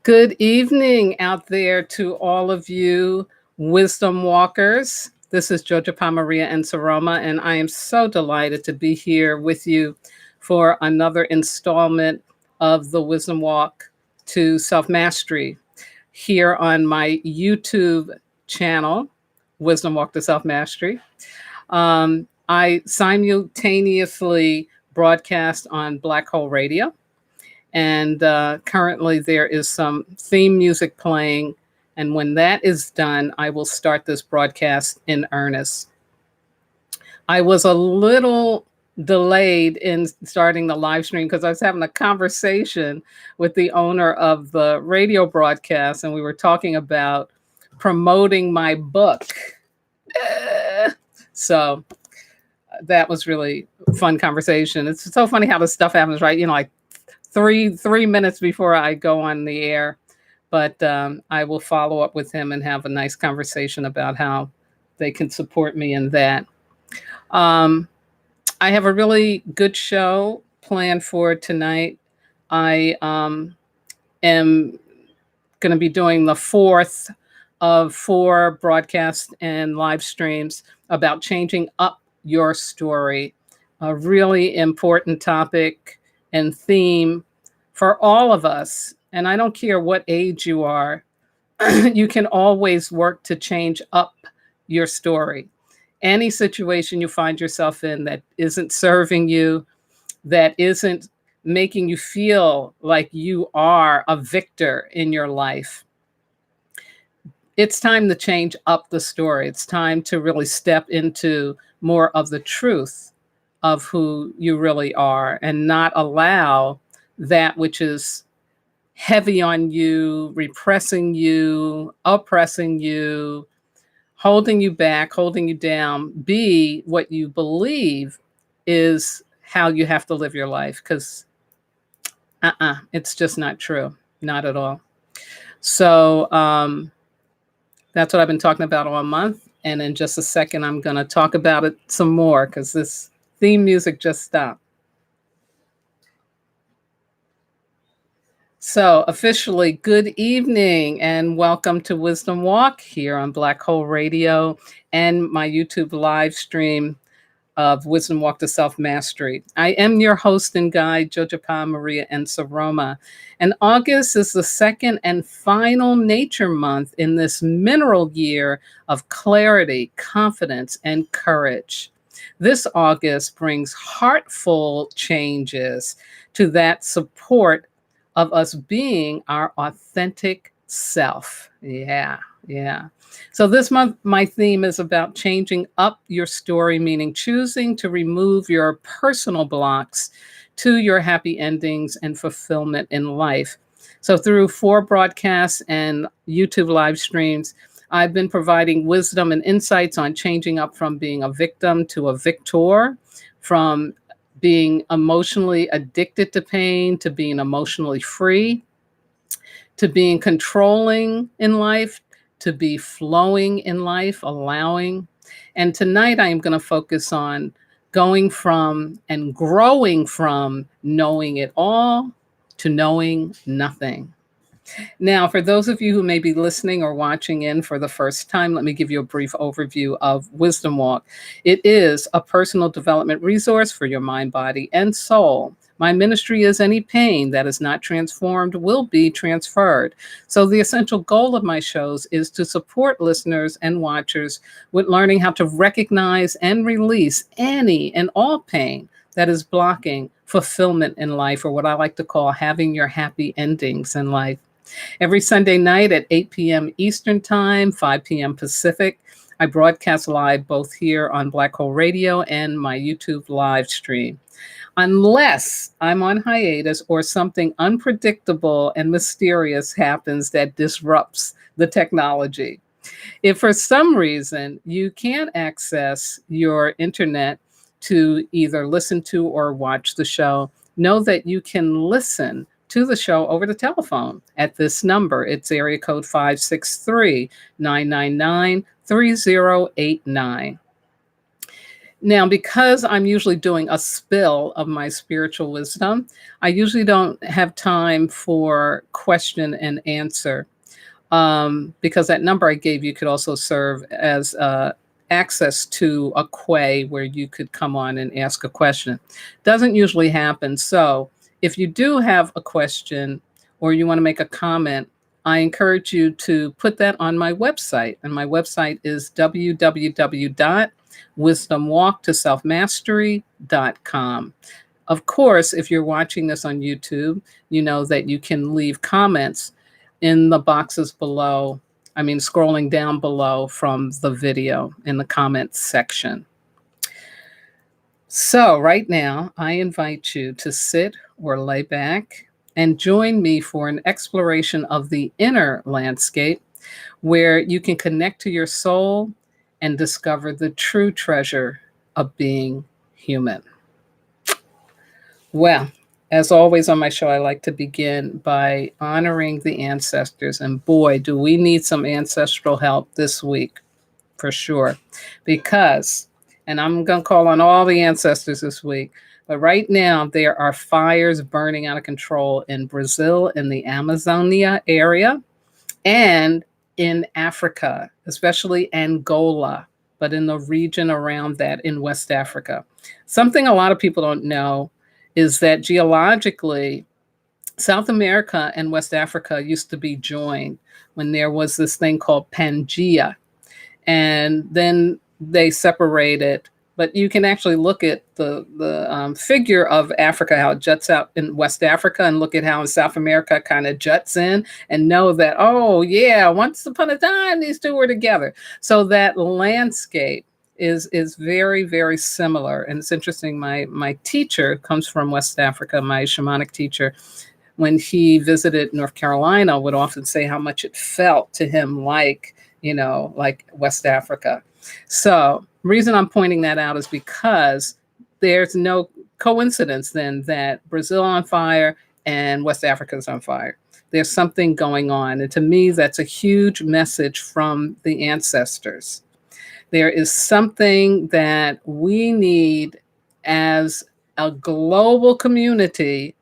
Good evening out there to all of you wisdom walkers. This is Jojopahmaria Nsoroma, and I am so delighted to be here with you for another installment of the Wisdom Walk to Self-Mastery here on my YouTube channel, Wisdom Walk to Self-Mastery. I simultaneously broadcast on Black Hole Radio. And currently there is some theme music playing. And when that is done, I will start this broadcast in earnest. I was a little delayed in starting the live stream because I was having a conversation with the owner of the radio broadcast, and we were talking about promoting my book. So that was really a fun conversation. It's so funny how this stuff happens, right? You know, like three minutes before I go on the air, but I will follow up with him and have a nice conversation about how they can support me in that. I have a really good show planned for tonight. I am going to be doing the fourth of 4 broadcasts and live streams about changing up your story, a really important topic and theme for all of us. And I don't care what age you are, you can always work to change up your story. Any situation you find yourself in that isn't serving you, that isn't making you feel like you are a victor in your life, it's time to change up the story. It's time to really step into more of the truth of who you really are and not allow that which is heavy on you, repressing you, oppressing you, holding you back, holding you down, be what you believe is how you have to live your life. Because it's just not true. Not at all. So that's what I've been talking about all month. And in just a second, I'm going to talk about it some more because this theme music just stopped. So officially, good evening and welcome to Wisdom Walk here on Black Hole Radio and my YouTube live stream of Wisdom Walk to Self-Mastery. I am your host and guide, Jojopahmaria Nsoroma. And August is the second and final nature month in this mineral year of clarity, confidence, and courage. This August brings heartful changes to that support of us being our authentic self. Yeah. So this month, my theme is about changing up your story, meaning choosing to remove your personal blocks to your happy endings and fulfillment in life. So through 4 broadcasts and YouTube live streams, I've been providing wisdom and insights on changing up from being a victim to a victor, from being emotionally addicted to pain to being emotionally free, to being controlling in life, to be flowing in life, allowing. And tonight I am going to focus on going from and growing from knowing it all to knowing nothing. Now, for those of you who may be listening or watching in for the first time, let me give you a brief overview of Wisdom Walk. It is a personal development resource for your mind, body, and soul. My ministry is any pain that is not transformed will be transferred. So the essential goal of my shows is to support listeners and watchers with learning how to recognize and release any and all pain that is blocking fulfillment in life, or what I like to call having your happy endings in life. Every Sunday night at 8 p.m. Eastern Time, 5 p.m. Pacific, I broadcast live both here on Black Hole Radio and my YouTube live stream. Unless I'm on hiatus or something unpredictable and mysterious happens that disrupts the technology. If for some reason you can't access your internet to either listen to or watch the show, know that you can listen to the show over the telephone at this number. It's area code 563-999-3089. Now, because I'm usually doing a spill of my spiritual wisdom, I usually don't have time for question and answer, because that number I gave you could also serve as access to a quay where you could come on and ask a question. Doesn't usually happen. So if you do have a question or you want to make a comment, I encourage you to put that on my website. And my website is www.wisdomwalktoselfmastery.com. Of course, if you're watching this on YouTube, you know that you can leave comments in the boxes below. I mean, scrolling down below from the video in the comments section. So, right now, I invite you to sit or lay back and join me for an exploration of the inner landscape where you can connect to your soul and discover the true treasure of being human. Well, as always on my show, I like to begin by honoring the ancestors. And boy, do we need some ancestral help this week, for sure. Because, and I'm going to call on all the ancestors this week, but right now there are fires burning out of control in Brazil, in the Amazonia area, and in Africa, especially Angola, but in the region around that in West Africa. Something a lot of people don't know is that geologically, South America and West Africa used to be joined when there was this thing called Pangea. And then they separated. But you can actually look at the figure of Africa, how it juts out in West Africa, and look at how in South America kind of juts in, and know that, oh, yeah, once upon a time, these two were together. So that landscape is very, very similar. And it's interesting. My teacher comes from West Africa, my shamanic teacher. When he visited North Carolina, would often say how much it felt to him like, like West Africa. So reason I'm pointing that out is because there's no coincidence then that Brazil on fire and West Africa is on fire. There's something going on. And to me, that's a huge message from the ancestors. There is something that we need as a global community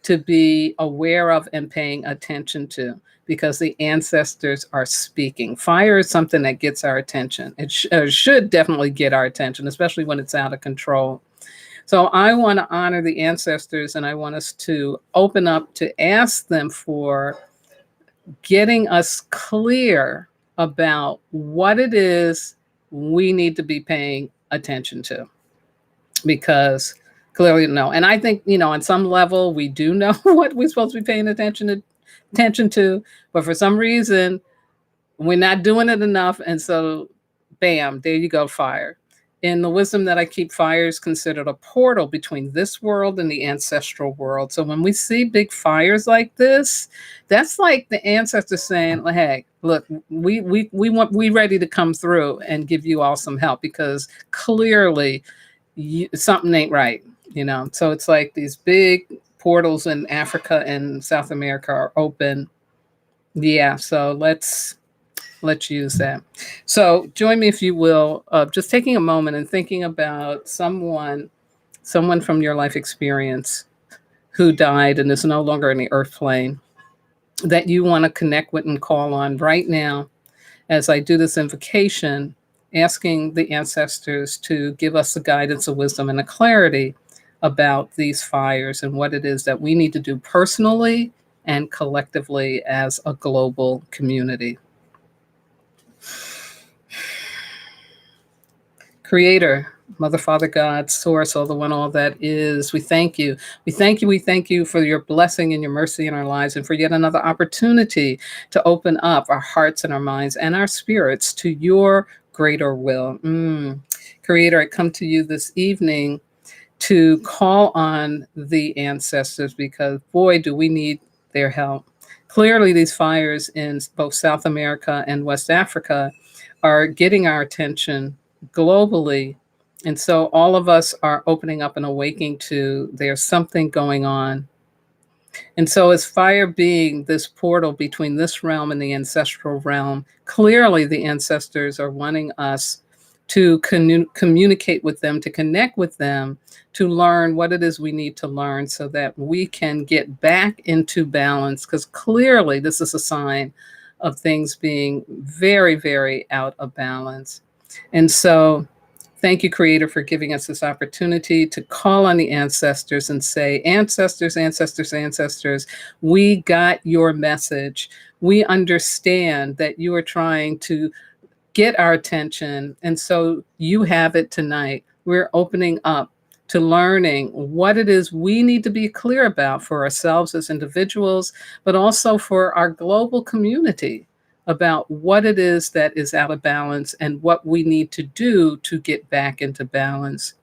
to be aware of and paying attention to, because the ancestors are speaking. Fire is something that gets our attention. It should definitely get our attention, especially when it's out of control. So I want to honor the ancestors, and I want us to open up to ask them for getting us clear about what it is we need to be paying attention to, because clearly no. And I think, on some level, we do know what we're supposed to be paying attention to, but for some reason, we're not doing it enough. And so, bam, there you go, fire. In the wisdom that I keep, fire is considered a portal between this world and the ancestral world. So when we see big fires like this, that's like the ancestors saying, hey, look, we ready to come through and give you all some help, because clearly something ain't right. So it's like these big portals in Africa and South America are open. Yeah, so let's use that. So join me, if you will, just taking a moment and thinking about someone from your life experience who died and is no longer in the earth plane, that you want to connect with and call on right now as I do this invocation, asking the ancestors to give us the guidance, the wisdom, and the clarity about these fires and what it is that we need to do personally and collectively as a global community. Creator, Mother, Father, God, Source, all the one, all that is, we thank you. We thank you. We thank you for your blessing and your mercy in our lives, and for yet another opportunity to open up our hearts and our minds and our spirits to your greater will. Creator, I come to you this evening to call on the ancestors, because boy, do we need their help. Clearly, these fires in both South America and West Africa are getting our attention globally. And so all of us are opening up and awakening to there's something going on. And so as fire being this portal between this realm and the ancestral realm, clearly the ancestors are wanting us to communicate with them, to connect with them, to learn what it is we need to learn so that we can get back into balance. Because clearly, this is a sign of things being very, very out of balance. And so, thank you, Creator, for giving us this opportunity to call on the ancestors and say, ancestors, ancestors, ancestors, we got your message. We understand that you are trying to get our attention. And so you have it tonight. We're opening up to learning what it is we need to be clear about for ourselves as individuals, but also for our global community about what it is that is out of balance and what we need to do to get back into balance.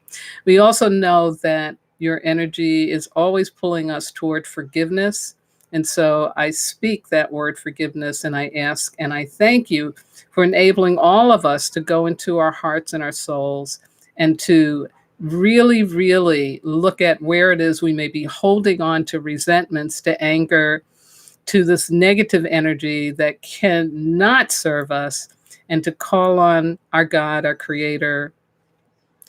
We also know that your energy is always pulling us toward forgiveness. And so I speak that word forgiveness and I ask and I thank you for enabling all of us to go into our hearts and our souls and to really, really look at where it is we may be holding on to resentments, to anger, to this negative energy that cannot serve us, and to call on our God, our Creator,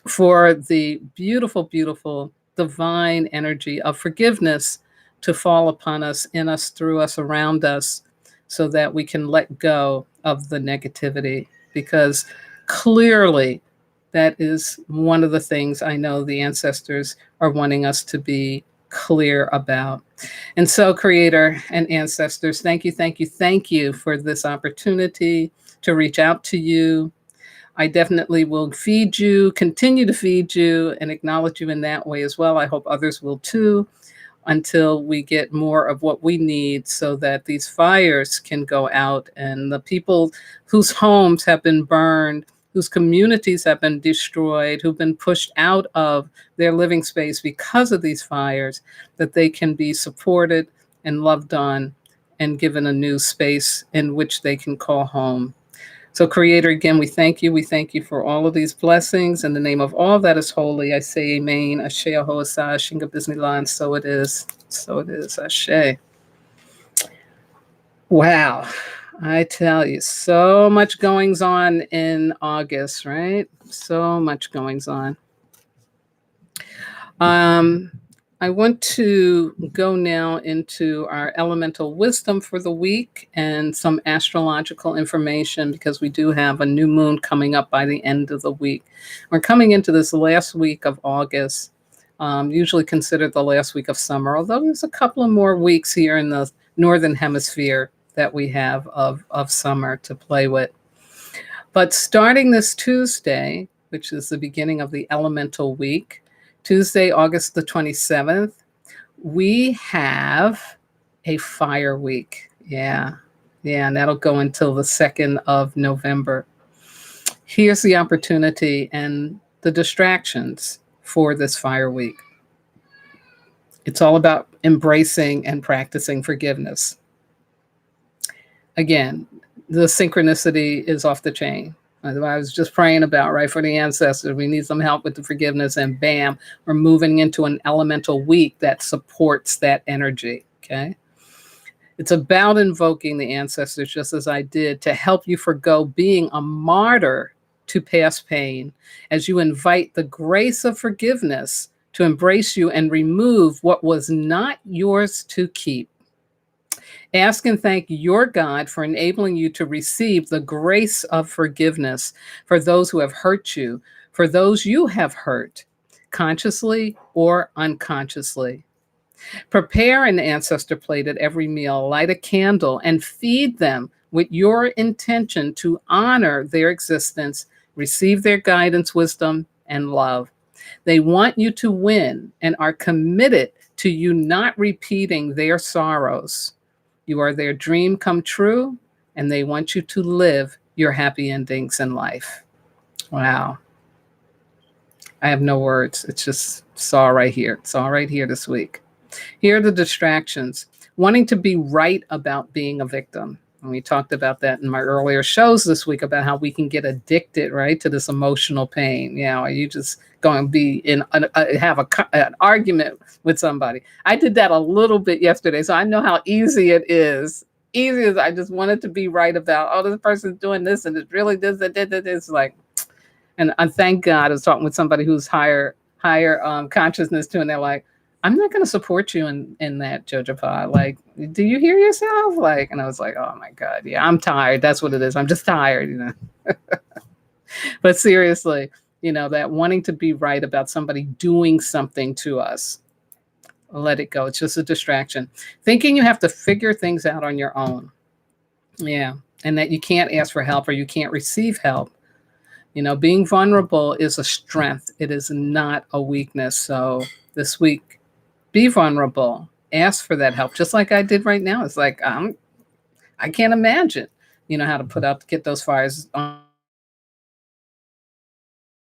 for the beautiful, beautiful divine energy of forgiveness to fall upon us, in us, through us, around us, so that we can let go of the negativity. Because clearly, that is one of the things I know the ancestors are wanting us to be clear about. And so, Creator and ancestors, thank you, thank you, thank you for this opportunity to reach out to you. I definitely will feed you, continue to feed you, and acknowledge you in that way as well. I hope others will too, until we get more of what we need so that these fires can go out and the people whose homes have been burned, whose communities have been destroyed, who've been pushed out of their living space because of these fires, that they can be supported and loved on and given a new space in which they can call home. So, Creator, again, we thank you. We thank you for all of these blessings. In the name of all that is holy, I say amen. Ashe Ahoasa, Shinga Bismillah, so it is. So it is. Ashe. Wow. I tell you, so much goings on in August, right? So much goings on. I want to go now into our elemental wisdom for the week and some astrological information, because we do have a new moon coming up by the end of the week. We're coming into this last week of August, usually considered the last week of summer, although there's a couple of more weeks here in the northern hemisphere that we have of summer to play with. But starting this Tuesday, which is the beginning of the elemental week, Tuesday, August the 27th, we have a fire week. Yeah, and that'll go until the 2nd of November. Here's the opportunity and the distractions for this fire week. It's all about embracing and practicing forgiveness. Again, the synchronicity is off the chain. I was just praying about, right, for the ancestors. We need some help with the forgiveness, and bam, we're moving into an elemental week that supports that energy, okay? It's about invoking the ancestors, just as I did, to help you forgo being a martyr to past pain, as you invite the grace of forgiveness to embrace you and remove what was not yours to keep. Ask and thank your God for enabling you to receive the grace of forgiveness for those who have hurt you, for those you have hurt, consciously or unconsciously. Prepare an ancestor plate at every meal, light a candle, and feed them with your intention to honor their existence, receive their guidance, wisdom, and love. They want you to win and are committed to you not repeating their sorrows. You are their dream come true, and they want you to live your happy endings in life. Wow. I have no words. It's all right here. It's all right here this week. Here are the distractions. Wanting to be right about being a victim. And we talked about that in my earlier shows this week about how we can get addicted, right, to this emotional pain. Are you just going to be have an argument with somebody? I did that a little bit yesterday, so I know how easy it is. Easy as I just wanted to be right about, oh, this person's doing this and it's really this. It's like, And I thank God I was talking with somebody who's higher consciousness too, and they're like, I'm not going to support you in that, Jojopah. Like, do you hear yourself? Like, and I was like, oh my God, yeah, I'm tired. That's what it is. I'm just tired, you know. But seriously, you know, that wanting to be right about somebody doing something to us, let it go. It's just a distraction. Thinking you have to figure things out on your own. Yeah. And that you can't ask for help or you can't receive help. You know, being vulnerable is a strength, it is not a weakness. So this week, be vulnerable, ask for that help, just like I did right now. It's like, I can't imagine, you know, how to get those fires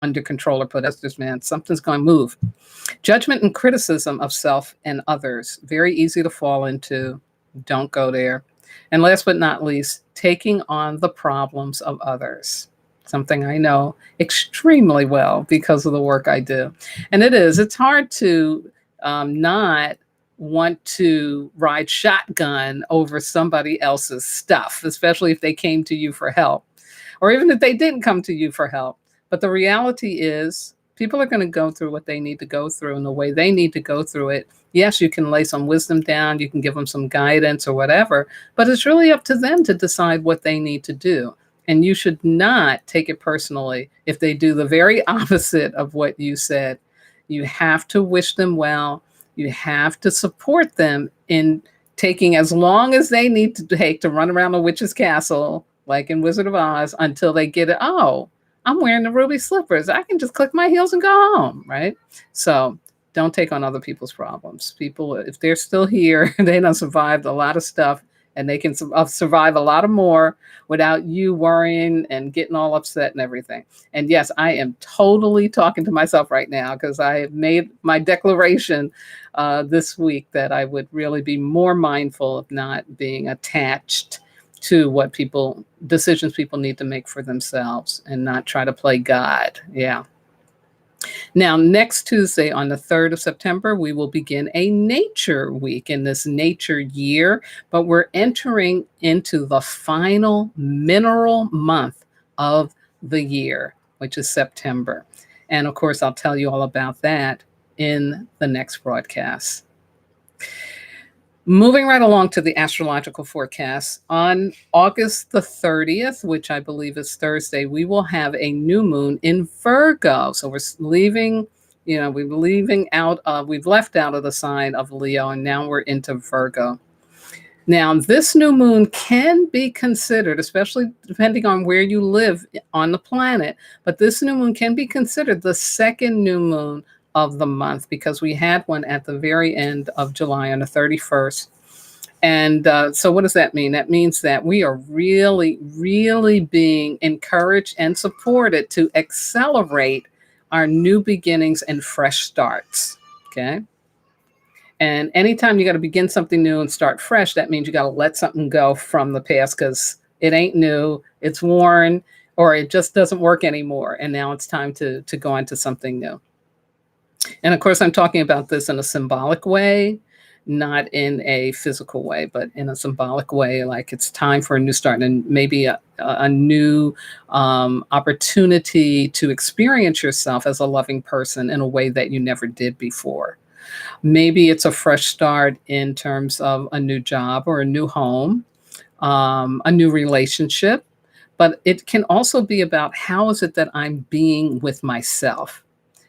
under control or put us this man, something's going to move. Judgment and criticism of self and others, very easy to fall into. Don't go there. And last but not least, taking on the problems of others. Something I know extremely well because of the work I do. And it's hard to not want to ride shotgun over somebody else's stuff, especially if they came to you for help, or even if they didn't come to you for help. But the reality is, people are going to go through what they need to go through in the way they need to go through it. Yes, you can lay some wisdom down, you can give them some guidance or whatever, but it's really up to them to decide what they need to do. And you should not take it personally if they do the very opposite of what you said. You have to wish them well. You have to support them in taking as long as they need to take to run around a witch's castle, like in Wizard of Oz, until they get it. Oh, I'm wearing the ruby slippers. I can just click my heels and go home, right? So don't take on other people's problems. People, if they're still here, they done survived a lot of stuff, and they can survive a lot of more without you worrying and getting all upset and everything. And yes, I am totally talking to myself right now because I have made my declaration this week that I would really be more mindful of not being attached to decisions people need to make for themselves and not try to play God. Yeah. Now, next Tuesday on the 3rd of September, we will begin a nature week in this nature year, but we're entering into the final mineral month of the year, which is September. And of course, I'll tell you all about that in the next broadcast. Moving right along to the astrological forecast, on August the 30th, which I believe is Thursday, we will have a new moon in Virgo. So we're leaving, we've left out of the sign of Leo, and now we're into Virgo. Now, this new moon can be considered, especially depending on where you live on the planet, but this new moon can be considered the second new moon of the month, because we had one at the very end of July on the 31st. And so what does that mean? That means that we are really, really being encouraged and supported to accelerate our new beginnings and fresh starts. Okay. And anytime you got to begin something new and start fresh, that means you got to let something go from the past, because it ain't new, it's worn, or it just doesn't work anymore. And now it's time to go into something new. And of course, I'm talking about this in a symbolic way, not in a physical way, but in a symbolic way, like it's time for a new start and maybe a new opportunity to experience yourself as a loving person in a way that you never did before. Maybe it's a fresh start in terms of a new job or a new home, a new relationship, but it can also be about how is it that I'm being with myself?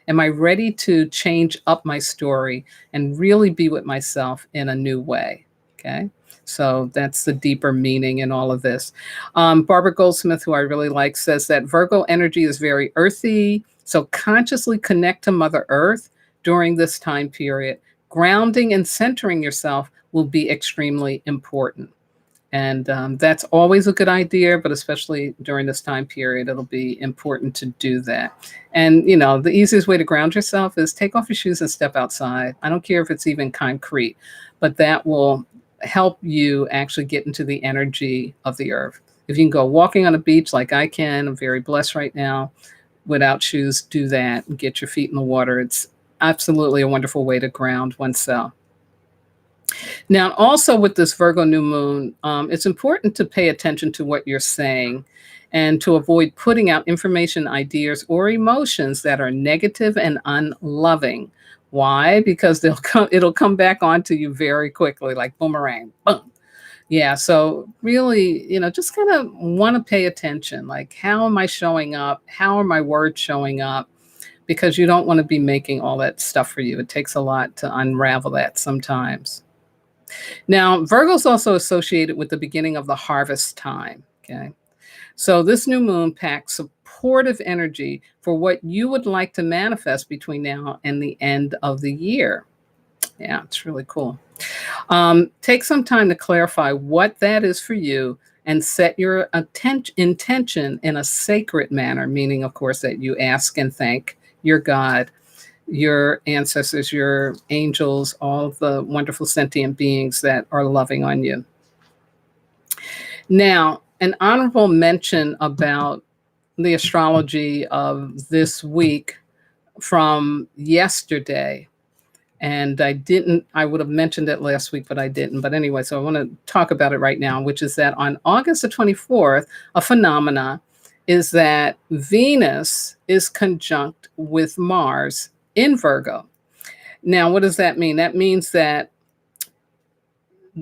Am I ready to change up my story and really be with myself in a new way? Okay. So that's the deeper meaning in all of this. Barbara Goldsmith, who I really like, says that Virgo energy is very earthy. So consciously connect to Mother Earth during this time period. Grounding and centering yourself will be extremely important. And that's always a good idea, but especially during this time period, it'll be important to do that. And, the easiest way to ground yourself is take off your shoes and step outside. I don't care if it's even concrete, but that will help you actually get into the energy of the earth. If you can go walking on a beach like I can, I'm very blessed right now, without shoes, do that and get your feet in the water. It's absolutely a wonderful way to ground oneself. Now, also with this Virgo new moon, it's important to pay attention to what you're saying and to avoid putting out information, ideas, or emotions that are negative and unloving. Why? Because it'll come back onto you very quickly, like boomerang. Boom. Yeah, so really, just kind of want to pay attention. Like, how am I showing up? How are my words showing up? Because you don't want to be making all that stuff for you. It takes a lot to unravel that sometimes. Now, Virgo's also associated with the beginning of the harvest time. Okay. So this new moon packs supportive energy for what you would like to manifest between now and the end of the year. Yeah, it's really cool. Take some time to clarify what that is for you and set your intention in a sacred manner, meaning, of course, that you ask and thank your God, your ancestors, your angels, all the wonderful sentient beings that are loving on you. Now, an honorable mention about the astrology of this week from yesterday. And I would have mentioned it last week, but I didn't. But anyway, so I want to talk about it right now, which is that on August the 24th, a phenomena is that Venus is conjunct with Mars in Virgo. Now, what does that mean? That means that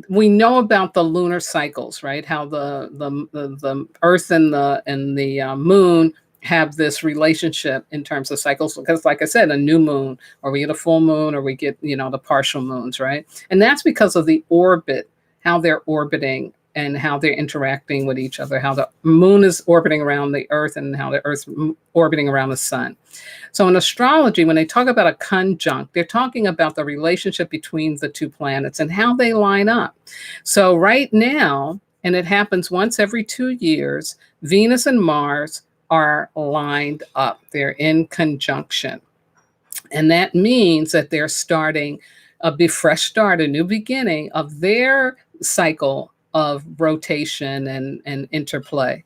we know about the lunar cycles, right? How the Earth and the Moon have this relationship in terms of cycles, because, like I said, a new moon, or we get a full moon, or we get the partial moons, right? And that's because of the orbit, how they're orbiting and how they're interacting with each other, how the moon is orbiting around the Earth and how the Earth's orbiting around the sun. So in astrology, when they talk about a conjunct, they're talking about the relationship between the two planets and how they line up. So right now, and it happens once every 2 years, Venus and Mars are lined up. They're in conjunction. And that means that they're starting a fresh start, a new beginning of their cycle of rotation and interplay.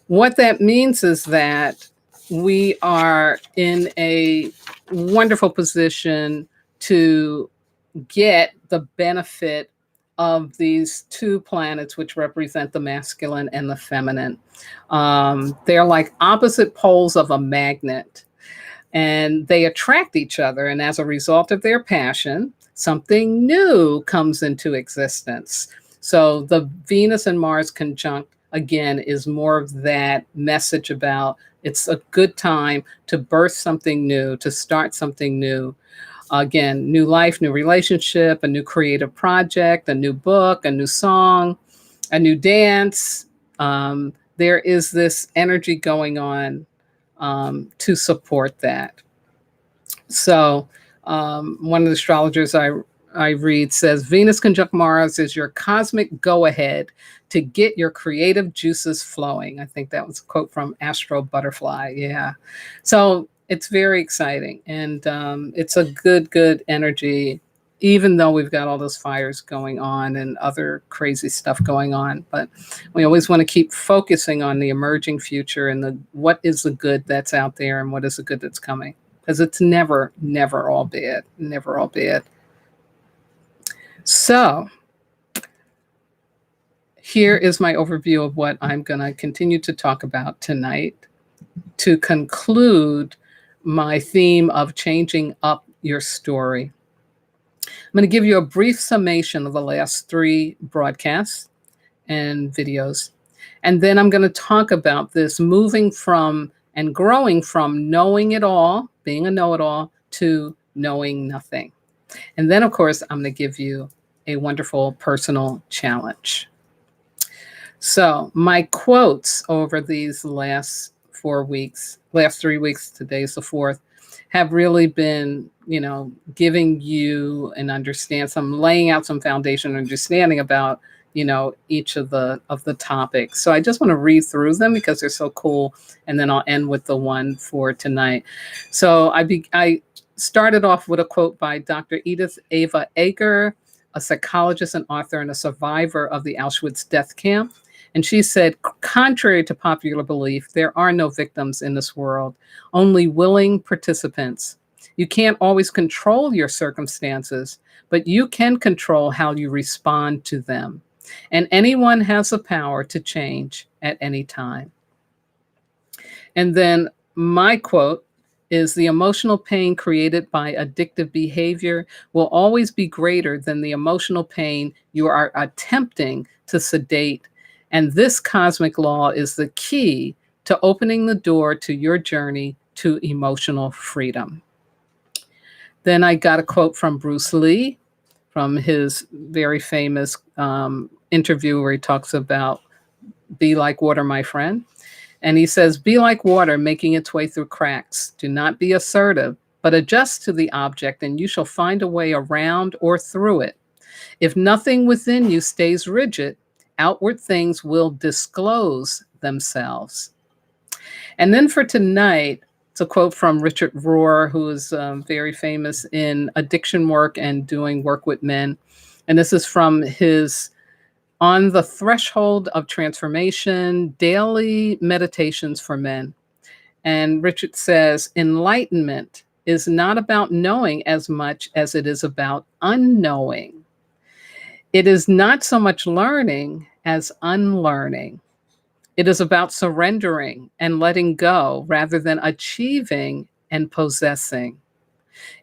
What that means is that we are in a wonderful position to get the benefit of these two planets, which represent the masculine and the feminine. They're like opposite poles of a magnet, and they attract each other. And as a result of their passion, something new comes into existence. So the Venus and Mars conjunct, again, is more of that message about it's a good time to birth something new, to start something new. Again, new life, new relationship, a new creative project, a new book, a new song, a new dance. There is this energy going on to support that. So one of the astrologers I read says, Venus conjunct Mars is your cosmic go-ahead to get your creative juices flowing. I think that was a quote from Astro Butterfly. Yeah. So it's very exciting. And it's a good energy, even though we've got all those fires going on and other crazy stuff going on. But we always want to keep focusing on the emerging future and what is the good that's out there and what is the good that's coming. Because it's never all bad. Never all bad. So here is my overview of what I'm going to continue to talk about tonight to conclude my theme of changing up your story. I'm going to give you a brief summation of the last 3 broadcasts and videos. And then I'm going to talk about this moving from and growing from knowing it all, being a know-it-all, to knowing nothing. And then, of course, I'm going to give you a wonderful personal challenge. So my quotes over these last 3 weeks, today's the 4th, have really been, giving you laying out some foundation understanding about, each of the topics. So I just want to read through them because they're so cool. And then I'll end with the one for tonight. So I started off with a quote by Dr. Edith Ava Eger, a psychologist and author and a survivor of the Auschwitz death camp. And she said, contrary to popular belief, there are no victims in this world, only willing participants. You can't always control your circumstances, but you can control how you respond to them. And anyone has the power to change at any time. And then my quote is, the emotional pain created by addictive behavior will always be greater than the emotional pain you are attempting to sedate. And this cosmic law is the key to opening the door to your journey to emotional freedom. Then I got a quote from Bruce Lee from his very famous interview where he talks about be like water, my friend. And he says, be like water making its way through cracks. Do not be assertive, but adjust to the object, and you shall find a way around or through it. If nothing within you stays rigid, outward things will disclose themselves. And then for tonight, it's a quote from Richard Rohr, who is very famous in addiction work and doing work with men. And this is from his On the Threshold of Transformation, Daily Meditations for Men. And Richard says, enlightenment is not about knowing as much as it is about unknowing. It is not so much learning as unlearning. It is about surrendering and letting go rather than achieving and possessing.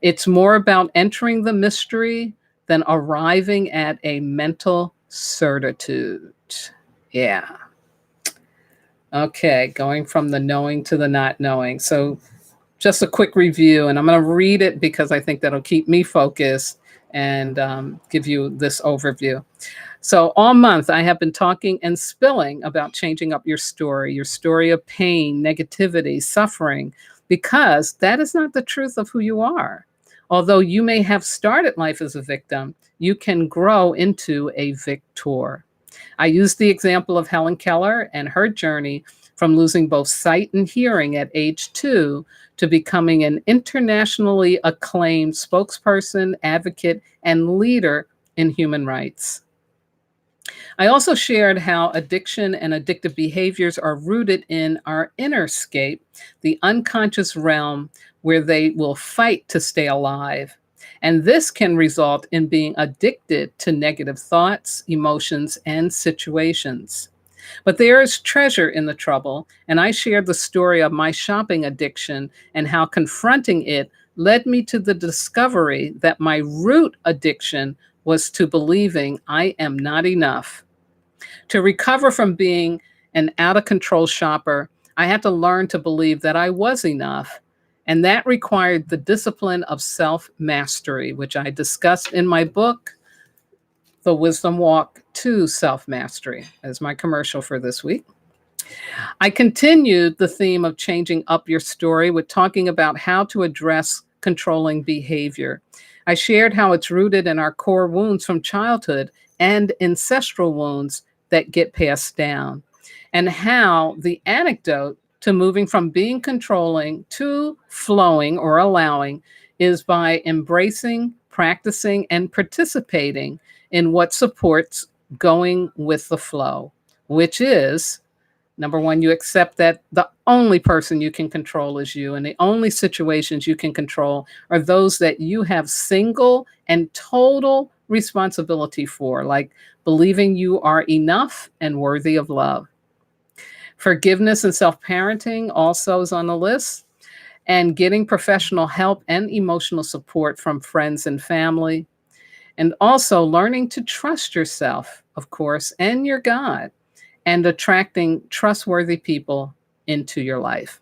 It's more about entering the mystery than arriving at a mental certitude. Yeah. Okay, going from the knowing to the not knowing. So just a quick review, and I'm going to read it because I think that'll keep me focused and give you this overview. So all month I have been talking and spilling about changing up your story of pain, negativity, suffering, because that is not the truth of who you are. Although you may have started life as a victim, you can grow into a victor. I used the example of Helen Keller and her journey from losing both sight and hearing at age 2 to becoming an internationally acclaimed spokesperson, advocate, and leader in human rights. I also shared how addiction and addictive behaviors are rooted in our inner scape, the unconscious realm where they will fight to stay alive. And this can result in being addicted to negative thoughts, emotions, and situations. But there is treasure in the trouble, and I shared the story of my shopping addiction and how confronting it led me to the discovery that my root addiction was to believing I am not enough. To recover from being an out of control shopper, I had to learn to believe that I was enough. And that required the discipline of self mastery, which I discussed in my book, The Wisdom Walk to Self Mastery, as my commercial for this week. I continued the theme of changing up your story with talking about how to address controlling behavior. I shared how it's rooted in our core wounds from childhood and ancestral wounds that get passed down, and how the antidote to moving from being controlling to flowing or allowing is by embracing, practicing, and participating in what supports going with the flow, which is number one, you accept that the only person you can control is you, and the only situations you can control are those that you have single and total responsibility for, like believing you are enough and worthy of love. Forgiveness and self parenting also is on the list, and getting professional help and emotional support from friends and family. And also learning to trust yourself, of course, and your God, and attracting trustworthy people into your life.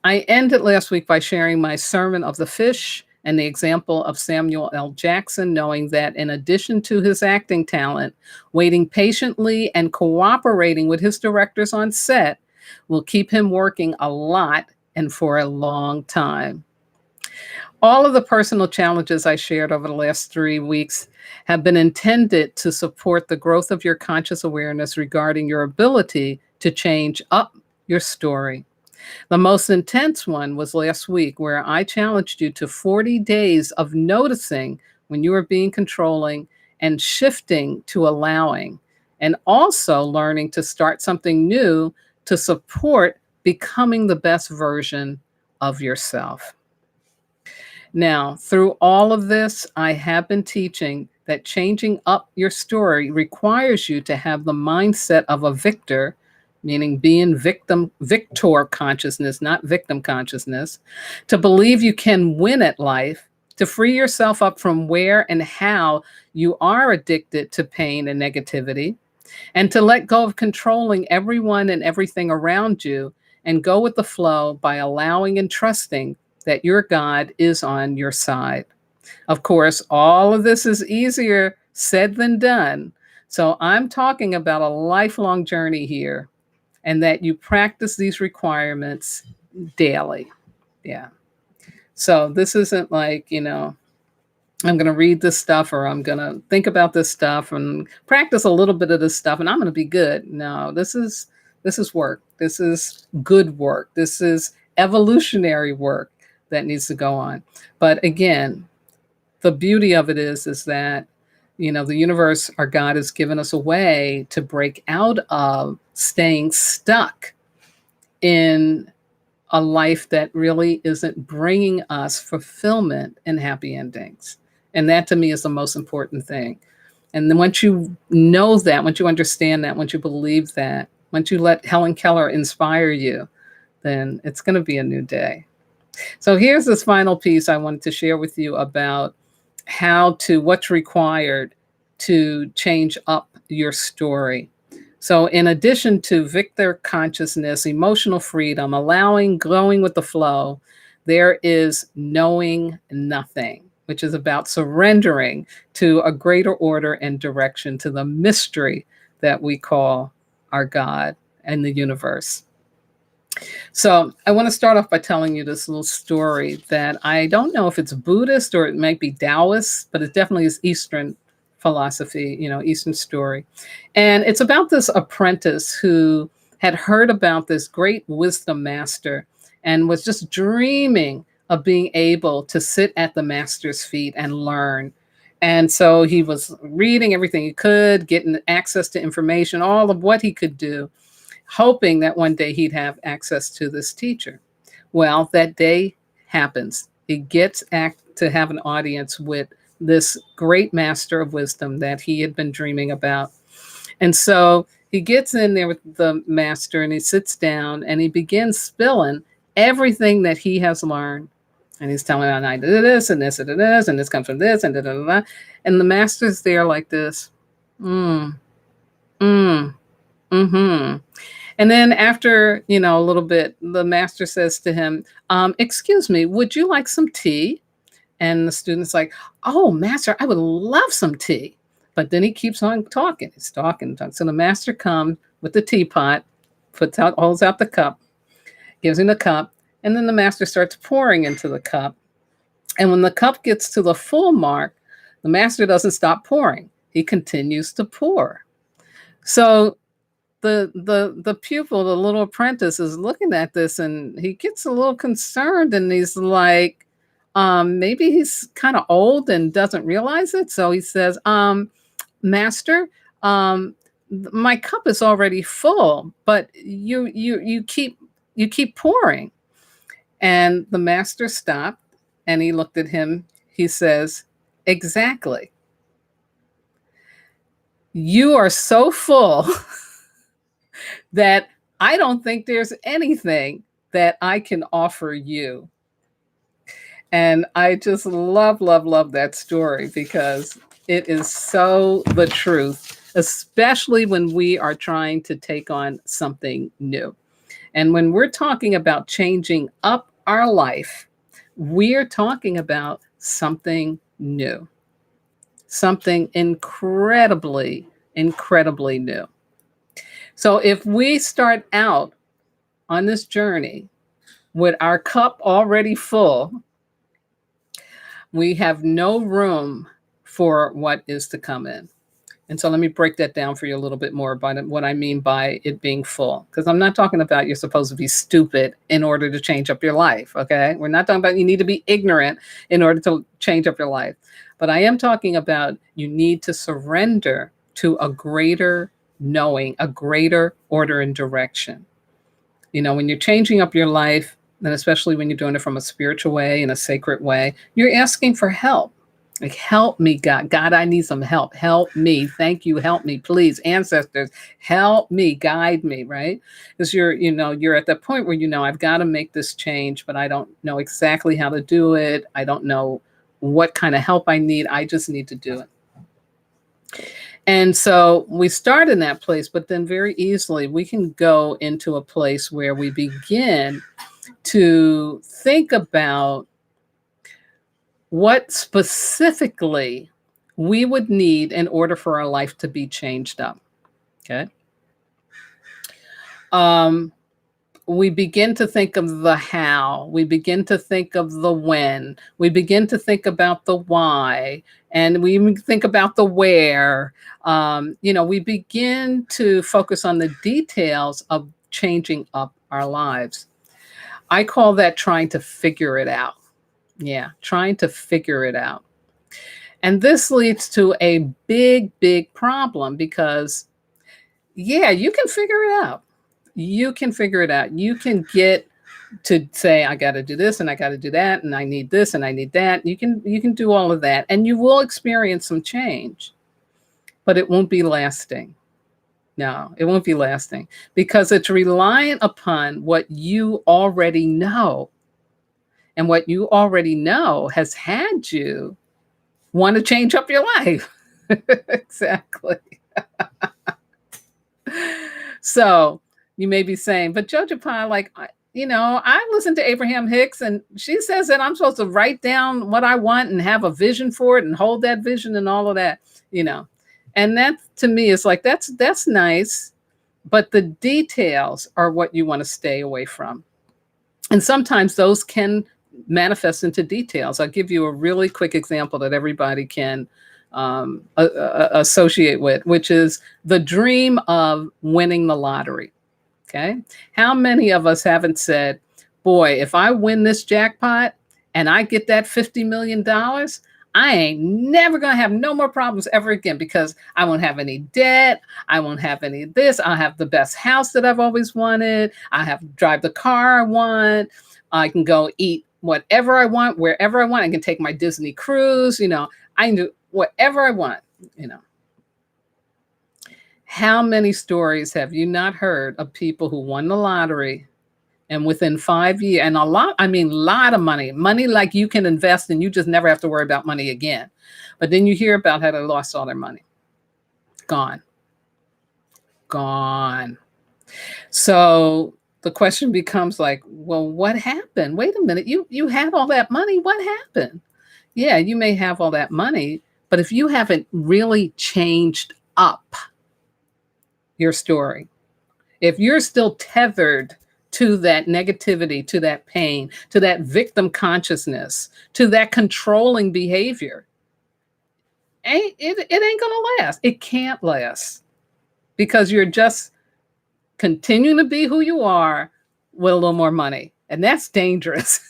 I ended last week by sharing my sermon of the fish and the example of Samuel L. Jackson, knowing that in addition to his acting talent, waiting patiently and cooperating with his directors on set will keep him working a lot and for a long time. All of the personal challenges I shared over the last 3 weeks have been intended to support the growth of your conscious awareness regarding your ability to change up your story. The most intense one was last week, where I challenged you to 40 days of noticing when you were being controlling and shifting to allowing, and also learning to start something new to support becoming the best version of yourself. Now, through all of this, I have been teaching that changing up your story requires you to have the mindset of a victor, meaning being victor consciousness, not victim consciousness, to believe you can win at life, to free yourself up from where and how you are addicted to pain and negativity, and to let go of controlling everyone and everything around you and go with the flow by allowing and trusting that your God is on your side. Of course, all of this is easier said than done. So I'm talking about a lifelong journey here, and that you practice these requirements daily. Yeah. So this isn't like, I'm going to read this stuff or I'm going to think about this stuff and practice a little bit of this stuff and I'm going to be good. No, this is work. This is good work. This is evolutionary work that needs to go on. But again, the beauty of it is that the universe, our God, has given us a way to break out of staying stuck in a life that really isn't bringing us fulfillment and happy endings. And that to me is the most important thing. And then once you know that, once you understand that, once you believe that, once you let Helen Keller inspire you, then it's going to be a new day. So here's this final piece I wanted to share with you about what's required to change up your story. So in addition to victor consciousness, emotional freedom, going with the flow, there is knowing nothing, which is about surrendering to a greater order and direction, to the mystery that we call our God and the universe. So I want to start off by telling you this little story that I don't know if it's Buddhist or it might be Taoist, but it definitely is Eastern philosophy, Eastern story. And it's about this apprentice who had heard about this great wisdom master and was just dreaming of being able to sit at the master's feet and learn. And so he was reading everything he could, getting access to information, all of what he could do, hoping that one day he'd have access to this teacher. Well, that day happens. He gets to have an audience with this great master of wisdom that he had been dreaming about. And so he gets in there with the master and he sits down and he begins spilling everything that he has learned. And he's telling him, I did this and this and this, and this comes from this and da da da. And the master's there like this. Mm, mm-hmm. And then after, a little bit, the master says to him, excuse me, would you like some tea? And the student's like, oh, master, I would love some tea. But then he keeps on talking. He's talking. So the master comes with the teapot, holds out the cup, gives him the cup, and then the master starts pouring into the cup. And when the cup gets to the full mark, the master doesn't stop pouring. He continues to pour. So the pupil, the little apprentice, is looking at this and he gets a little concerned and he's like, maybe he's kind of old and doesn't realize it. So he says, master, my cup is already full, but you keep pouring. And the master stopped and he looked at him. He says, exactly. You are so full that I don't think there's anything that I can offer you. And I just love that story because it is so the truth, especially when we are trying to take on something new. And when we're talking about changing up our life, we're talking about something new, something incredibly new. So if we start out on this journey with our cup already full, we have no room for what is to come in. And so let me break that down for you a little bit more about what I mean by it being full. Because I'm not talking about you're supposed to be stupid in order to change up your life, okay? We're not talking about you need to be ignorant in order to change up your life. But I am talking about you need to surrender to a greater knowing, a greater order and direction. When you're changing up your life, and especially when you're doing it from a spiritual way, in a sacred way, you're asking for help. Like, help me, God. God, I need some help. Help me. Thank you. Help me, please. Ancestors, help me, guide me, right? Because you're at that point where I've got to make this change, but I don't know exactly how to do it. I don't know what kind of help I need. I just need to do it. And so we start in that place, but then very easily we can go into a place where we begin to think about what specifically we would need in order for our life to be changed up. Okay. Um, we begin to think of the how, we begin to think of the when, we begin to think about the why, and we even think about the where. We begin to focus on the details of changing up our lives. I call that trying to figure it out. Yeah, trying to figure it out. And this leads to a big, big problem because, yeah, you can figure it out. You can figure it out. You can get to say, I got to do this and I got to do that and I need this and I need that. You can do all of that and you will experience some change, but it won't be lasting. No, it won't be lasting because it's reliant upon what you already know. And what you already know has had you want to change up your life. Exactly. So you may be saying, but Jojopah, like, I listen to Abraham Hicks and she says that I'm supposed to write down what I want and have a vision for it and hold that vision and all of that, you know. And that to me is like, that's nice, but the details are what you want to stay away from. And sometimes those can manifest into details. I'll give you a really quick example that everybody can associate with, which is the dream of winning the lottery. Okay. How many of us haven't said, boy, if I win this jackpot and I get that $50 million, I ain't never going to have no more problems ever again because I won't have any debt. I won't have any of this. I'll have the best house that I've always wanted. I have to drive the car I want. I can go eat whatever I want, wherever I want. I can take my Disney cruise. I can do whatever I want. How many stories have you not heard of people who won the lottery and within 5 years, and a lot of money like you can invest and you just never have to worry about money again. But then you hear about how they lost all their money. Gone. So the question becomes like, well, what happened? Wait a minute. You had all that money. What happened? Yeah, you may have all that money, but if you haven't really changed up your story, if you're still tethered to that negativity, to that pain, to that victim consciousness, to that controlling behavior, it ain't gonna last. It can't last because you're just continuing to be who you are with a little more money. And that's dangerous.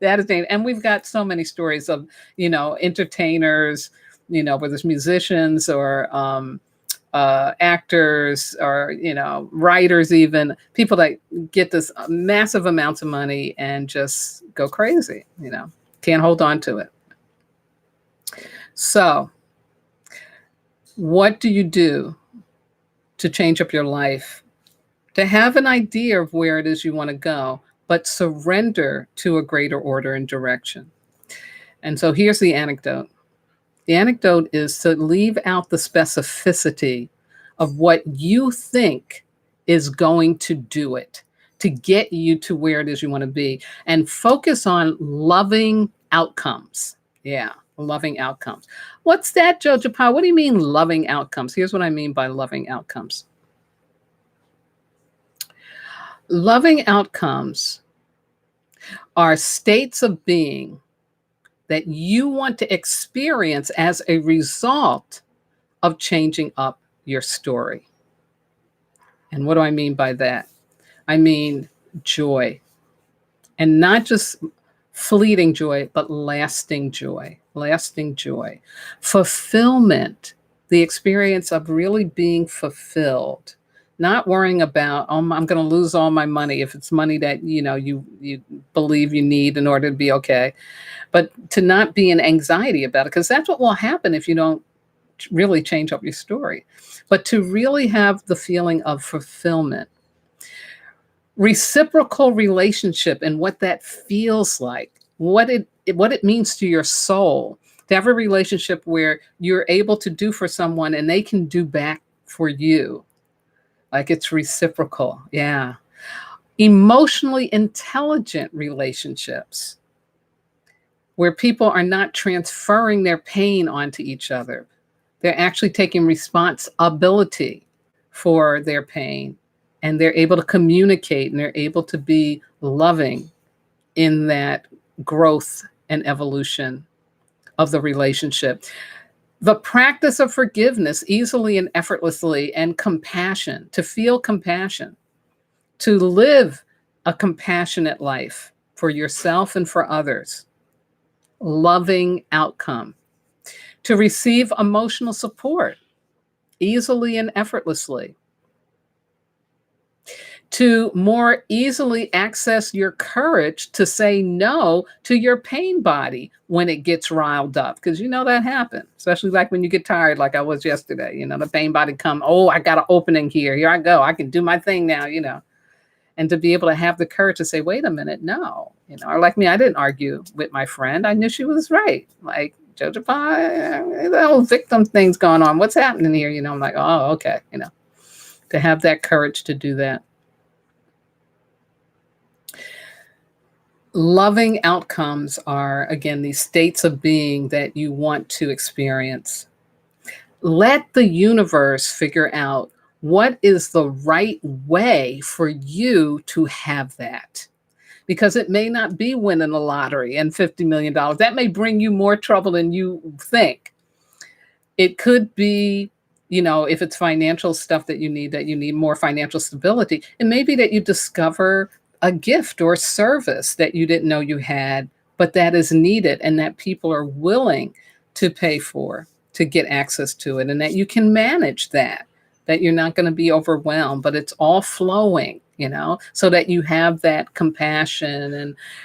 That is dangerous. And we've got so many stories of, entertainers, whether it's musicians or actors or, writers, even people that get this massive amounts of money and just go crazy, can't hold on to it. So what do you do to change up your life, to have an idea of where it is you want to go, but surrender to a greater order and direction? And so here's the anecdote. The anecdote is to leave out the specificity of what you think is going to do it, to get you to where it is you want to be, and focus on loving outcomes. Yeah, loving outcomes. What's that, Jojopah? What do you mean loving outcomes? Here's what I mean by loving outcomes. Loving outcomes are states of being that you want to experience as a result of changing up your story. And what do I mean by that? I mean joy. And not just fleeting joy, but lasting joy. Lasting joy. Fulfillment, the experience of really being fulfilled, Not worrying about, oh, I'm going to lose all my money if it's money that, you believe you need in order to be okay. But to not be in anxiety about it, because that's what will happen if you don't really change up your story. But to really have the feeling of fulfillment, reciprocal relationship, and what that feels like, what it means to your soul, to have a relationship where you're able to do for someone and they can do back for you, like it's reciprocal. Yeah. Emotionally intelligent relationships where people are not transferring their pain onto each other. They're actually taking responsibility for their pain, and they're able to communicate, and they're able to be loving in that growth and evolution of the relationship. The practice of forgiveness easily and effortlessly, and compassion, to feel compassion, to live a compassionate life for yourself and for others, loving outcome, to receive emotional support easily and effortlessly, to more easily access your courage to say no to your pain body when it gets riled up. Because that happens, especially like when you get tired, like I was yesterday. The pain body come, oh, I got an opening here. Here I go. I can do my thing now. And to be able to have the courage to say, wait a minute, no. Or like me, I didn't argue with my friend. I knew she was right. Like, Jojopah, the whole victim thing's going on. What's happening here? I'm like, oh, okay. To have that courage to do that. Loving outcomes are, again, these states of being that you want to experience. Let the universe figure out what is the right way for you to have that. Because it may not be winning the lottery and $50 million. That may bring you more trouble than you think. It could be, if it's financial stuff that you need more financial stability. It may be that you discover a gift or service that you didn't know you had, but that is needed and that people are willing to pay for, to get access to it, and that you can manage that you're not going to be overwhelmed, but it's all flowing, so that you have that compassion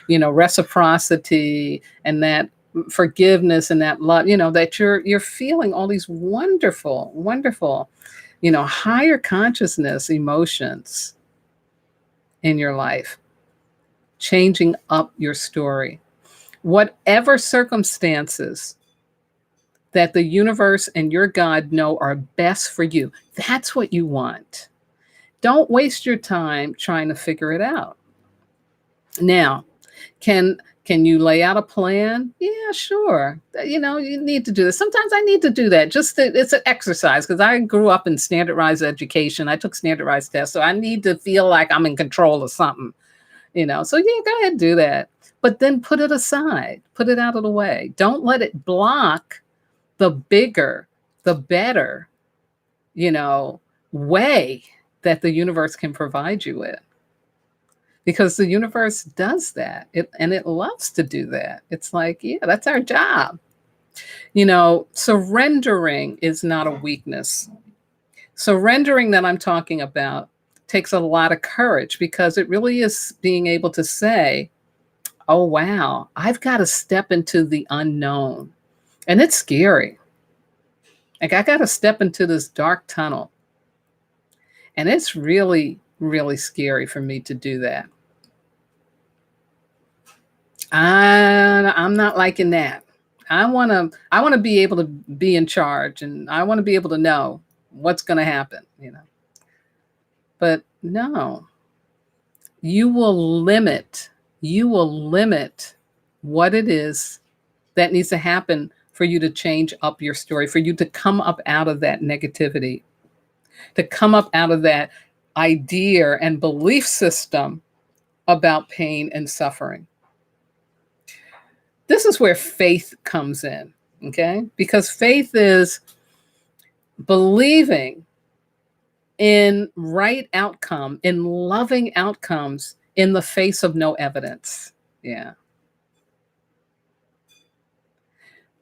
and, reciprocity, and that forgiveness and that love, that you're feeling all these wonderful, wonderful, higher consciousness emotions in your life, changing up your story. Whatever circumstances that the universe and your God know are best for you, that's what you want. Don't waste your time trying to figure it out. Now, can you lay out a plan? Yeah, sure. You need to do this. Sometimes I need to do that. It's an exercise, because I grew up in standardized education. I took standardized tests, so I need to feel like I'm in control of something. So yeah, go ahead and do that. But then put it aside, put it out of the way. Don't let it block the bigger, the better, way that the universe can provide you with. Because the universe does that. And it loves to do that. It's like, yeah, that's our job. Surrendering is not a weakness. Surrendering that I'm talking about takes a lot of courage, because it really is being able to say, oh, wow, I've got to step into the unknown. And it's scary. Like, I got to step into this dark tunnel. And it's really, really scary for me to do that. I'm not liking that. I want to be able to be in charge, and I want to be able to know what's going to happen, But no, you will limit what it is that needs to happen for you to change up your story, for you to come up out of that negativity, to come up out of that idea and belief system about pain and suffering. This is where faith comes in, okay? Because faith is believing in right outcome, in loving outcomes in the face of no evidence. Yeah.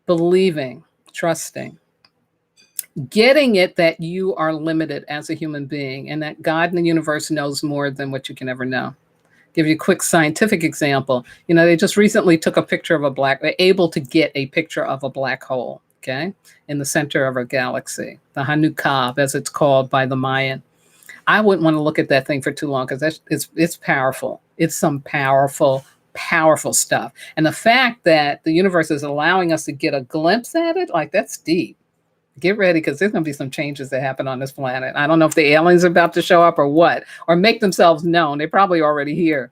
Believing, trusting. getting it that you are limited as a human being and that God and the universe knows more than what you can ever know. Give you a quick scientific example. They just recently took a picture of able to get a picture of a black hole, okay, in the center of our galaxy, the Hanukkah, as it's called by the Mayan. I wouldn't want to look at that thing for too long because it's powerful. It's some powerful, powerful stuff. And the fact that the universe is allowing us to get a glimpse at it, like, that's deep. Get ready, because there's going to be some changes that happen on this planet. I don't know if the aliens are about to show up or what, or make themselves known. They're probably already here.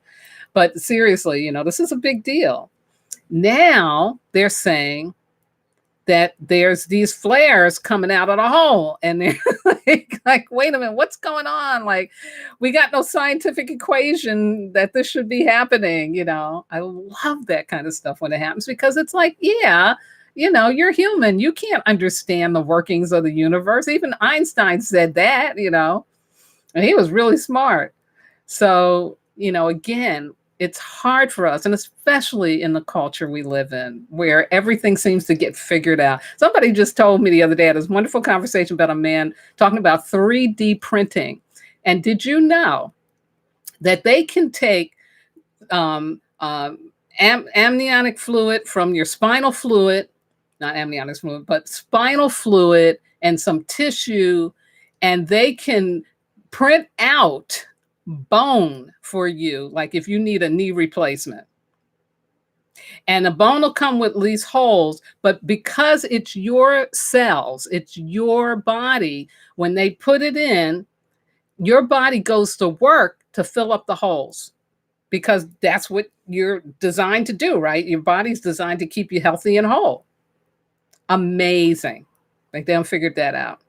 But seriously, this is a big deal. Now they're saying that there's these flares coming out of the hole, and they're like, wait a minute, what's going on? Like, we got no scientific equation that this should be happening. I love that kind of stuff when it happens, because it's like, yeah, you're human. You can't understand the workings of the universe. Even Einstein said that, and he was really smart. So, again, it's hard for us, and especially in the culture we live in, where everything seems to get figured out. Somebody just told me the other day, I had this wonderful conversation about a man talking about 3D printing. And did you know that they can take amniotic fluid from your spinal fluid, not amniotic fluid, but spinal fluid, and some tissue, and they can print out bone for you, like if you need a knee replacement. And the bone will come with these holes, but because it's your cells, it's your body, when they put it in, your body goes to work to fill up the holes, because that's what you're designed to do, right? Your body's designed to keep you healthy and whole. Amazing. Like, they haven't figured that out.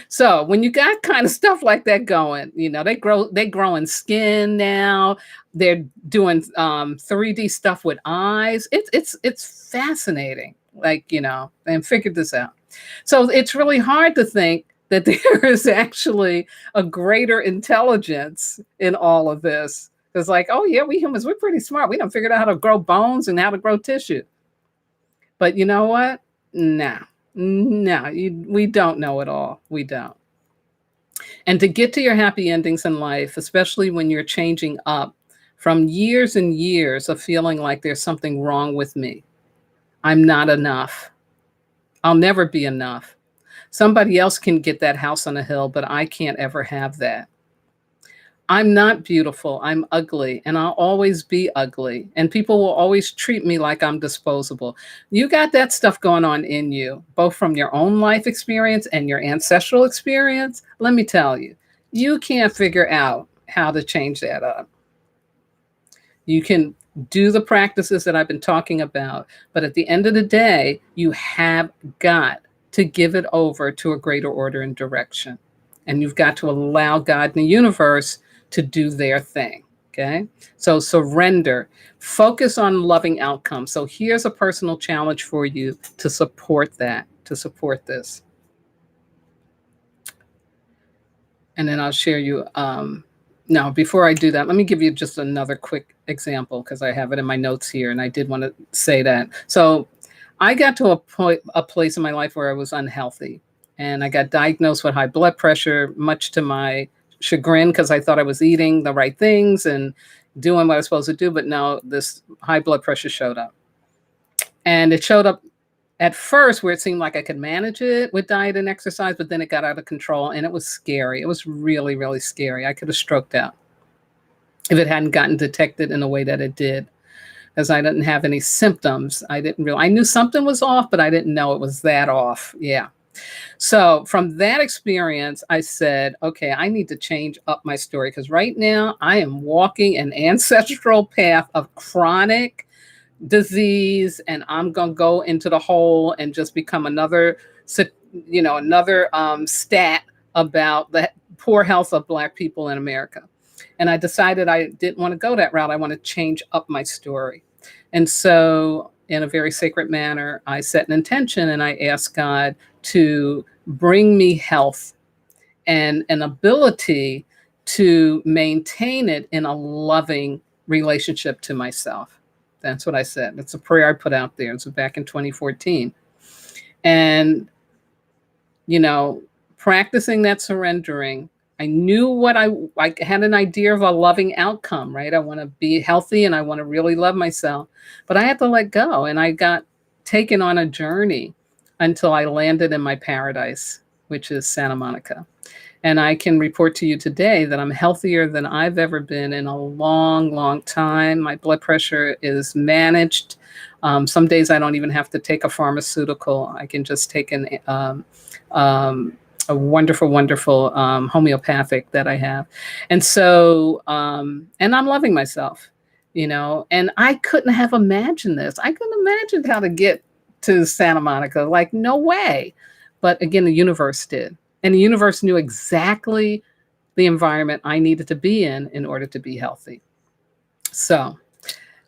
So when you got kind of stuff like that going, they grow in skin now. They're doing 3D stuff with eyes. It's fascinating. Like, and figured this out. So it's really hard to think that there is actually a greater intelligence in all of this. It's like, oh yeah, we humans, we're pretty smart. We done figured out how to grow bones and how to grow tissue. But you know what? No, we don't know it all. We don't. And to get to your happy endings in life, especially when you're changing up from years and years of feeling like there's something wrong with me, I'm not enough, I'll never be enough. Somebody else can get that house on a hill, but I can't ever have that. I'm not beautiful, I'm ugly, and I'll always be ugly. And people will always treat me like I'm disposable. You got that stuff going on in you, both from your own life experience and your ancestral experience. Let me tell you, you can't figure out how to change that up. You can do the practices that I've been talking about, but at the end of the day, you have got to give it over to a greater order and direction. And you've got to allow God and the universe to do their thing. Okay. So surrender, focus on loving outcomes. So here's a personal challenge for you to support that, to support this. And then I'll share you. Now, before I do that, let me give you just another quick example, because I have it in my notes here. And I did want to say that. So I got to a place in my life where I was unhealthy, and I got diagnosed with high blood pressure, much to my chagrin, because I thought I was eating the right things and doing what I was supposed to do. But no, this high blood pressure showed up. And it showed up at first where it seemed like I could manage it with diet and exercise, but then it got out of control, and it was scary. It was really, really scary. I could have stroked out if it hadn't gotten detected in the way that it did, because I didn't have any symptoms. I knew something was off, but I didn't know it was that off. Yeah. So from that experience, I said, okay, I need to change up my story, because right now I am walking an ancestral path of chronic disease, and I'm going to go into the hole and just become another stat about the poor health of Black people in America. And I decided I didn't want to go that route. I want to change up my story. And so in a very sacred manner, I set an intention, and I asked God to bring me health and an ability to maintain it in a loving relationship to myself. That's what I said. It's a prayer I put out there. It's back in 2014. And, practicing that surrendering. I knew what I had an idea of a loving outcome, right? I want to be healthy and I want to really love myself, but I had to let go, and I got taken on a journey until I landed in my paradise, which is Santa Monica. And I can report to you today that I'm healthier than I've ever been in a long, long time. My blood pressure is managed. Some days I don't even have to take a pharmaceutical. I can just take um, a wonderful, wonderful homeopathic that I have. And so, and I'm loving myself, and I couldn't have imagined this. I couldn't imagine how to get to Santa Monica. Like, no way. But again, the universe did. And the universe knew exactly the environment I needed to be in order to be healthy. So,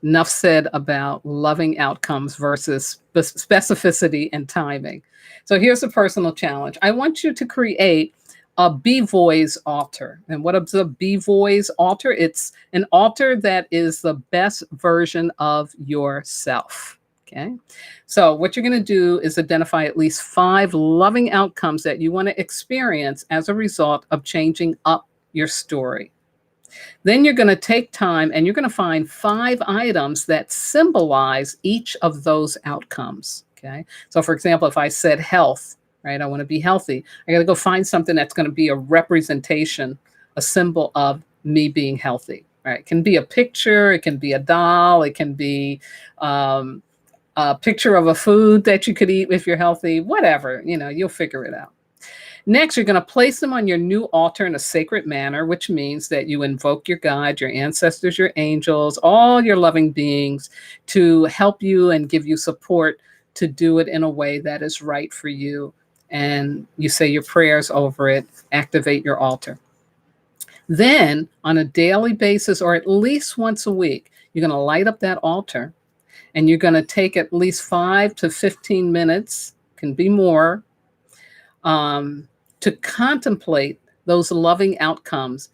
enough said about loving outcomes versus specificity and timing. So, here's a personal challenge. I want you to create a B-Voice altar. And what is a B-Voice altar? It's an altar that is the best version of yourself. Okay. So what you're going to do is identify at least 5 loving outcomes that you want to experience as a result of changing up your story. Then you're going to take time and you're going to find 5 items that symbolize each of those outcomes. Okay. So for example, if I said health, right, I want to be healthy, I got to go find something that's going to be a representation, a symbol of me being healthy. Right. It can be a picture, it can be a doll, it can be a picture of a food that you could eat if you're healthy, whatever, you'll figure it out. Next, you're going to place them on your new altar in a sacred manner, which means that you invoke your God, your ancestors, your angels, all your loving beings to help you and give you support to do it in a way that is right for you. And you say your prayers over it, activate your altar. Then, on a daily basis, or at least once a week, you're going to light up that altar. And you're going to take at least 5 to 15 minutes, can be more, to contemplate those loving outcomes.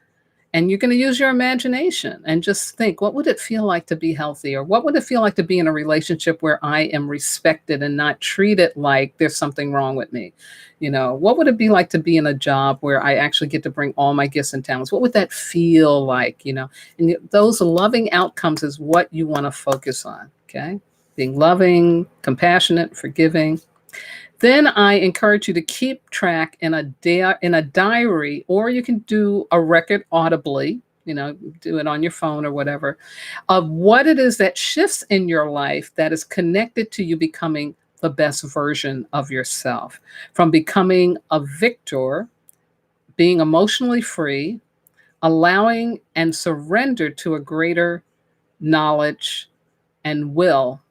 And you're going to use your imagination and just think, what would it feel like to be healthy? Or what would it feel like to be in a relationship where I am respected and not treated like there's something wrong with me? What would it be like to be in a job where I actually get to bring all my gifts and talents? What would that feel like? And those loving outcomes is what you want to focus on. Okay. Being loving, compassionate, forgiving. Then I encourage you to keep track in a diary, or you can do a record audibly, do it on your phone or whatever, of what it is that shifts in your life that is connected to you becoming the best version of yourself. From becoming a victor, being emotionally free, allowing and surrender to a greater knowledge and will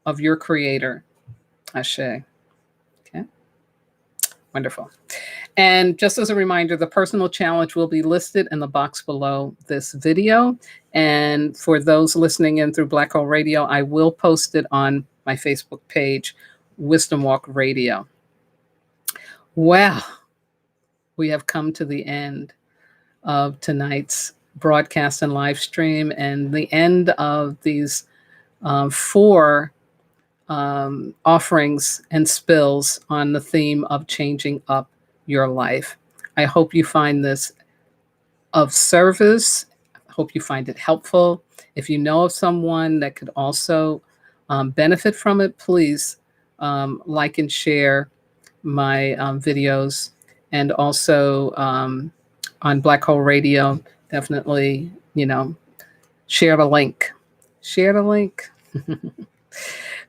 of your creator. Ashe. Okay. Wonderful. And just as a reminder, the personal challenge will be listed in the box below this video. And for those listening in through Black Hole Radio, I will post it on my Facebook page, Wisdom Walk Radio. Well, we have come to the end of tonight's broadcast and live stream, and the end of these 4 offerings and spills on the theme of changing up your life. I hope you find this of service. I hope you find it helpful. If you know of someone that could also benefit from it, please like and share my videos. And also on Black Hole Radio, definitely, share the link. Share the link.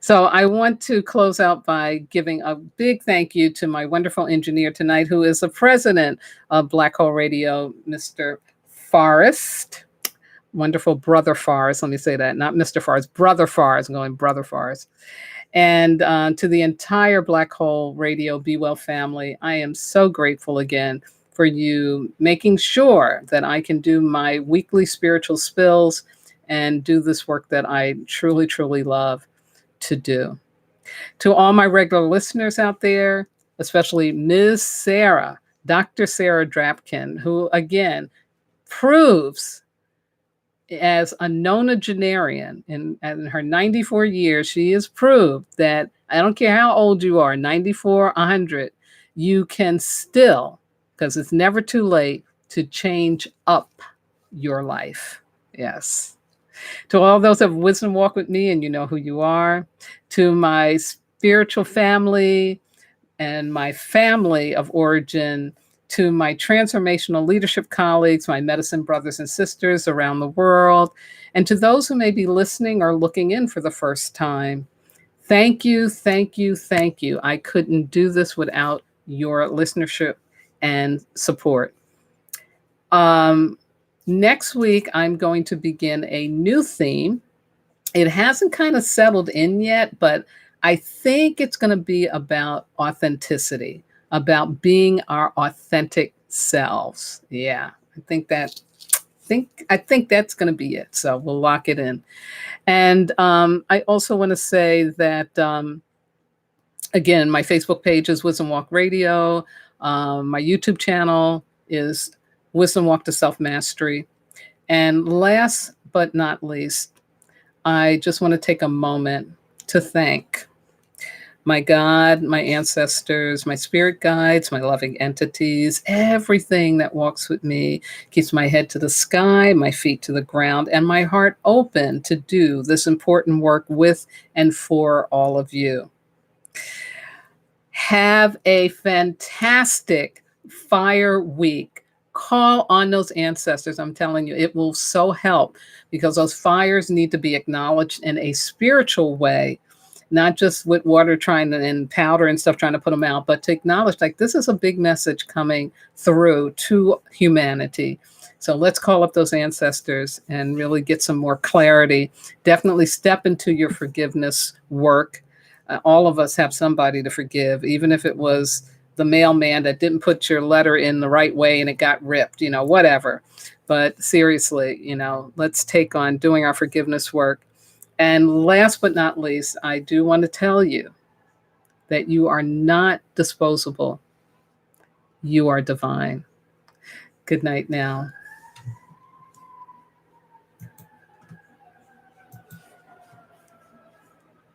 So I want to close out by giving a big thank you to my wonderful engineer tonight, who is the president of Black Hole Radio, Mr. Forrest. Wonderful Brother Forrest. Let me say that. Not Mr. Forrest, Brother Forrest. I'm going Brother Forrest. And to the entire Black Hole Radio Be Well family, I am so grateful again for you making sure that I can do my weekly spiritual spills and do this work that I truly, truly love to do. To all my regular listeners out there, especially Ms. Sarah, Dr. Sarah Drapkin, who again proves as a nonagenarian in her 94 years, she has proved that I don't care how old you are, 94, 100, you can still because it's never too late to change up your life. Yes. To all those of wisdom walk with me, and you know who you are, to my spiritual family and my family of origin, to my transformational leadership colleagues, my medicine brothers and sisters around the world, and to those who may be listening or looking in for the first time. Thank you, thank you, thank you. I couldn't do this without your listenership and support. Um, Next week, I'm going to begin a new theme. It hasn't kind of settled in yet, but I think it's going to be about authenticity, about being our authentic selves. Yeah, I think that's going to be it. So we'll lock it in. And I also want to say that again, my Facebook page is Wisdom Walk Radio. My YouTube channel is Wisdom Walk to Self Mastery. And last but not least, I just want to take a moment to thank my God, my ancestors, my spirit guides, my loving entities, everything that walks with me, keeps my head to the sky, my feet to the ground, and my heart open to do this important work with and for all of you. Have a fantastic fire week. Call on those ancestors. I'm telling you, it will so help, because those fires need to be acknowledged in a spiritual way, not just with water and powder and stuff trying to put them out, but to acknowledge like this is a big message coming through to humanity. So let's call up those ancestors and really get some more clarity. Definitely step into your forgiveness work. All of us have somebody to forgive, even if it was the mailman that didn't put your letter in the right way and it got ripped, whatever. But seriously, let's take on doing our forgiveness work. And last but not least, I do want to tell you that you are not disposable. You are divine. Good night now.